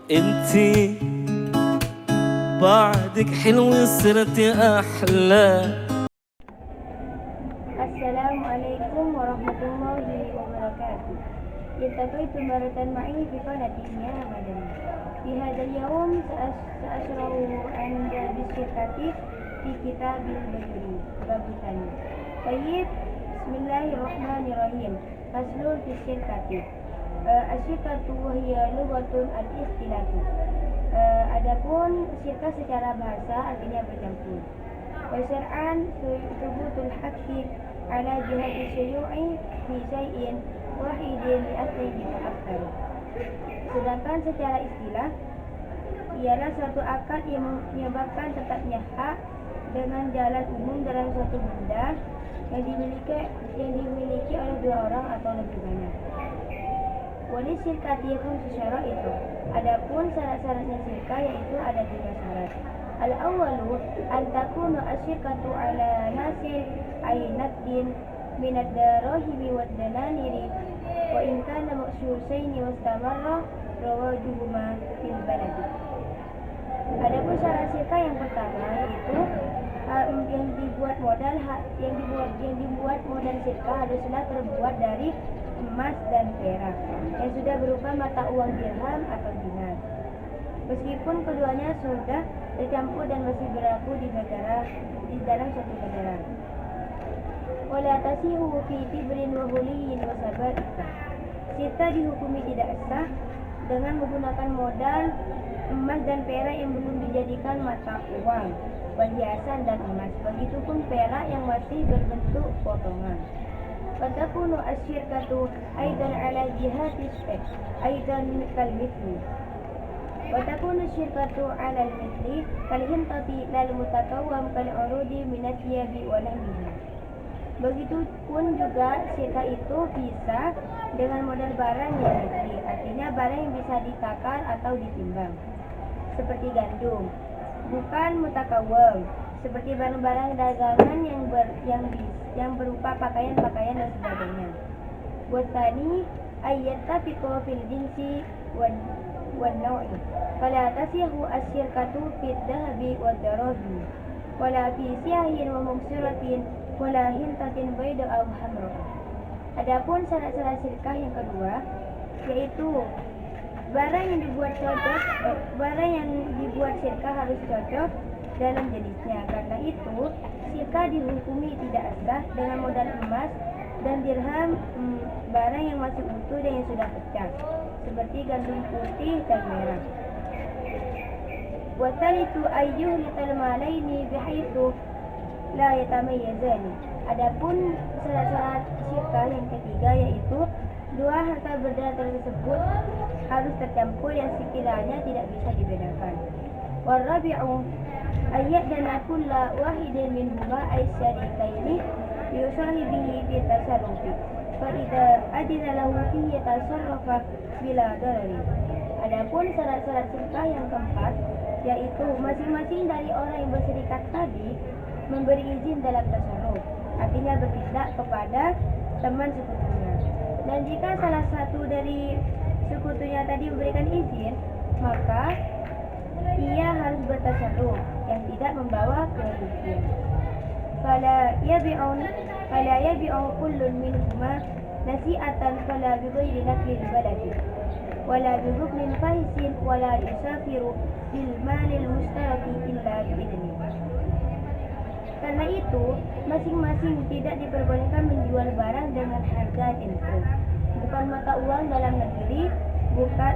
انتي بعدك حلو صرتي احلى. السلام عليكم ورحمة الله وبركاته. التقيت مرة معي في قناة مياه مدني. في هذا اليوم سأشرح عن باب الشركة في كتاب البيري باب ثاني. طيب، بسم الله الرحمن الرحيم. فصل في الشركة. الشركة هي لغة al-istilah. Adapun syirkah secara bahasa artinya bercampur. Wasyar'an thubutul haqqi ala jihati syuyu'i fi syai'in wahidin li aslihi aktsar. Sedangkan secara istilah ialah suatu akad yang menyebabkan tetapnya hak dengan jalan umum dalam suatu benda yang dimiliki oleh dua orang atau lebih banyak. Wali syirkati khusus syarat itu. Adapun syarat-syaratnya syirkah yaitu ada 3 syarat. Al-awwalu an takunu asyirkatu ala nasin ay naqdin min ad-darahimi wad-dananiri wa in kana maqsusaini wastamarra rawajuhuma fil baladi. Adapun syarat syirkah yang pertama yaitu yang dibuat modal syirkah haruslah terbuat dari emas dan perak yang sudah berupa mata uang dirham atau dinar, meskipun keduanya sudah tercampur dan masih berlaku di dalam suatu negara. Wala tasihu fi tibrin wa huliyin wa sabaika. Syirkah dihukumi tidak sah dengan menggunakan modal emas dan perak yang belum dijadikan mata uang, perhiasan dan emas. Begitupun perak yang masih berbentuk potongan. Fatakunu asyirkatu aidan ala jihati aidan kalmithli. Watakunu syirkatu ala al-mithli kalhintati lal mutakawam kal'urudi minathiyabi wa nahmiha. Begitupun juga syirkah itu bisa dengan modal barang yang mithli, artinya barang yang bisa ditakar atau ditimbang, seperti gandum. Bukan mutakawam, seperti barang-barang dagangan yang berupa pakaian-pakaian dan sebagainya. Wasani ayyattafiqu fil jinsi wan naw'i. Fala tasihu asyirkatu fid dhahabi wad darahi wala fi siyahin wa mumsiratin wala hintatin bayda aw hamra. Adapun syarat-syarat syirkah yang kedua yaitu barang yang dibuat syirkah harus cocok dalam jenisnya. Karena itu syirkah dihukumi tidak sah dengan modal emas dan dirham, barang yang masih utuh dan yang sudah pecah, seperti gandum putih dan merah. Wasalitu ayyuh lital malaini bihaitsu la yatamayyazani. Adapun syarat-syarat syirkah yang ketiga yaitu dua harta benda tersebut harus tercampur yang sekiranya tidak bisa dibedakan. Warabi'u ayyadana kulla wahidin minhuma aisyarikaini yusahibihi fi tasarrufi fa idza adina lahu fi yatasarrafa bila darari. Adapun syarat-syarat syirkah yang keempat yaitu masing-masing dari orang yang berserikat tadi memberi izin dalam tasarruf, artinya bertindak kepada teman sekutunya. Dan jika salah satu dari sekutunya tadi memberikan izin, maka ia harus bertasarruf yang tidak membawa kerugian. Fala yabi'u kullun minhuma nasi'atan fala bighairi naqlil baladi wala biruknin fahisin wala yusafiru bil malil mustaraki illa bi'idni. Karena itu, masing-masing tidak diperbolehkan menjual barang dengan harga tentu, bukan mata uang dalam negeri, bukan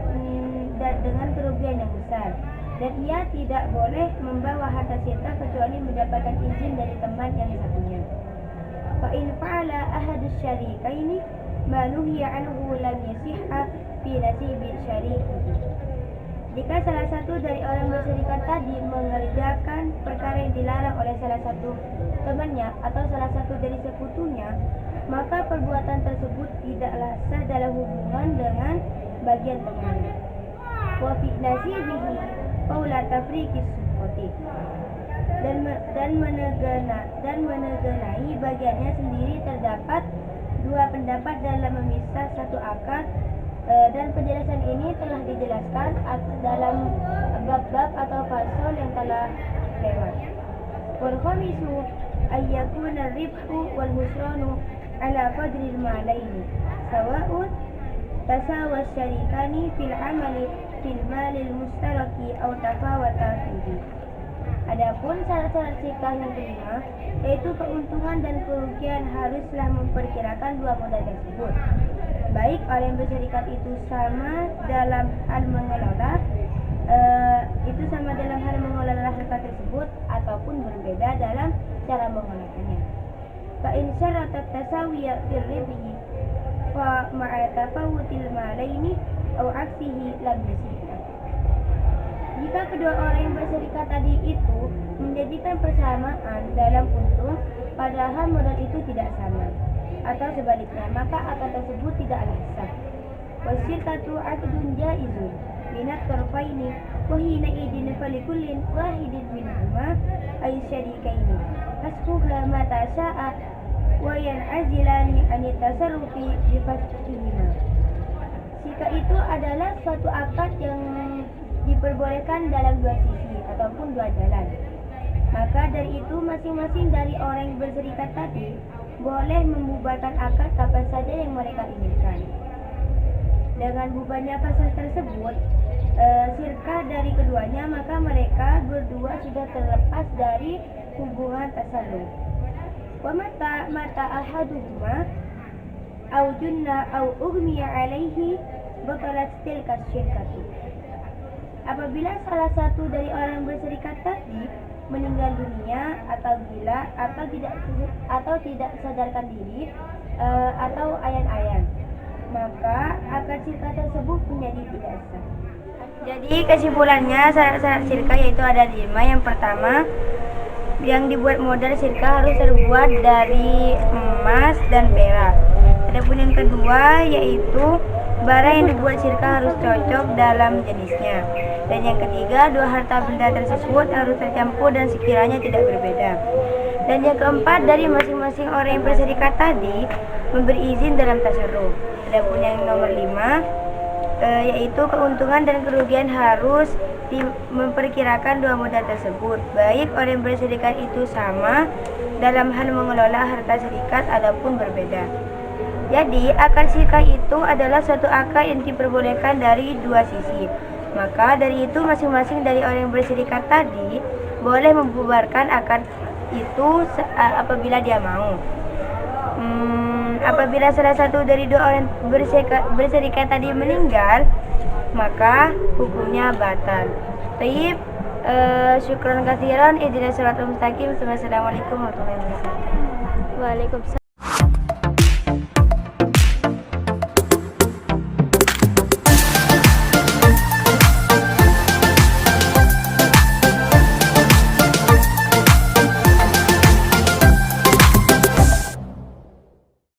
dengan kerugian yang besar. Dan ia tidak boleh membawa harta syirkah kecuali mendapatkan izin dari teman yang satunya. Fa in fa'ala ahadus syarikaini ma nuhiya anhu lam yasihha fi nasibi syarikihi. Jika salah satu dari orang berserikat tadi mengerjakan perkara yang dilarang oleh salah satu temannya atau salah satu dari sekutunya, maka perbuatan tersebut tidaklah sah dalam hubungan dengan bagian temannya. Wa fi nasibihi qaula tafriqis suhbati. Dan mengenai bagiannya sendiri terdapat dua pendapat dalam memisah satu akad Dan penjelasan ini telah dijelaskan dalam bab-bab atau fasal yang telah lewat. Wal khamisu ayyakuna ribhu wal husranu ala qadri al-malaini sawa'un tasawa syarikani fil amali fil malil mustaraki aw tafawata fihi. Adapun syarat-syarat nikah yang kelima, yaitu keuntungan dan kerugian haruslah memperkirakan dua modal tersebut. Baik orang yang berserikat itu sama dalam hal mengelola harta tersebut ataupun berbeda dalam cara mengolahnya. Fa in syaratat tasawiya fil ribhi fa ma'a tafawutil malaini aw aksihi lam yasihha. Jika kedua orang yang berserikat tadi itu menjadikan persamaan dalam untung padahal modal itu tidak sama, atau sebaliknya, maka akad tersebut tidaklah sah. Wasyirkatu aqdun jaizun minat tarfaini wa hina idin falikullin wahidin minhuma ay syarikaini hasbuha ma tasha'a wa yan'azilani an tasarrufi bi fasihima. Jika itu adalah suatu akad yang diperbolehkan dalam dua sisi ataupun dua jalan, maka dari itu masing-masing dari orang yang berserikat tadi boleh membubarkan akad kapan saja yang mereka inginkan. Dengan bubarnya fasal tersebut, sirkah dari keduanya, maka mereka berdua sudah terlepas dari hubungan tasarruf. Wa mata ahaduhuma au junna au ughmiya alaihi batalat tilka syirkatu. Apabila salah satu dari orang berserikat tadi meninggal dunia atau gila atau tidak sadarkan diri atau ayan-ayan, maka akad sirkah tersebut menjadi tidak sah. Jadi kesimpulannya syarat-syarat sirkah yaitu ada 5. Yang pertama, yang dibuat modal sirkah harus terbuat dari emas dan perak. Adapun yang kedua yaitu barang yang dibuat sirkah harus cocok dalam jenisnya. Dan yang ketiga, dua harta benda tersebut harus tercampur dan sekiranya tidak berbeda. Dan yang keempat, dari masing-masing orang yang berserikat tadi memberi izin dalam tasarruf. Adapun yang nomor 5 yaitu keuntungan dan kerugian harus memperkirakan dua modal tersebut. Baik orang yang berserikat itu sama dalam hal mengelola harta serikat ataupun berbeda. Jadi akad sirkah itu adalah suatu akad yang diperbolehkan dari dua sisi. Maka dari itu masing-masing dari orang yang berserikat tadi boleh membubarkan akad itu apabila dia mau. Apabila salah satu dari dua orang berserikat tadi meninggal, maka hukumnya batal. Taib, syukran katsiran, ihdinas siratal mustaqim. Wassalamualaikum warahmatullahi wabarakatuh. Waalaikumsalam.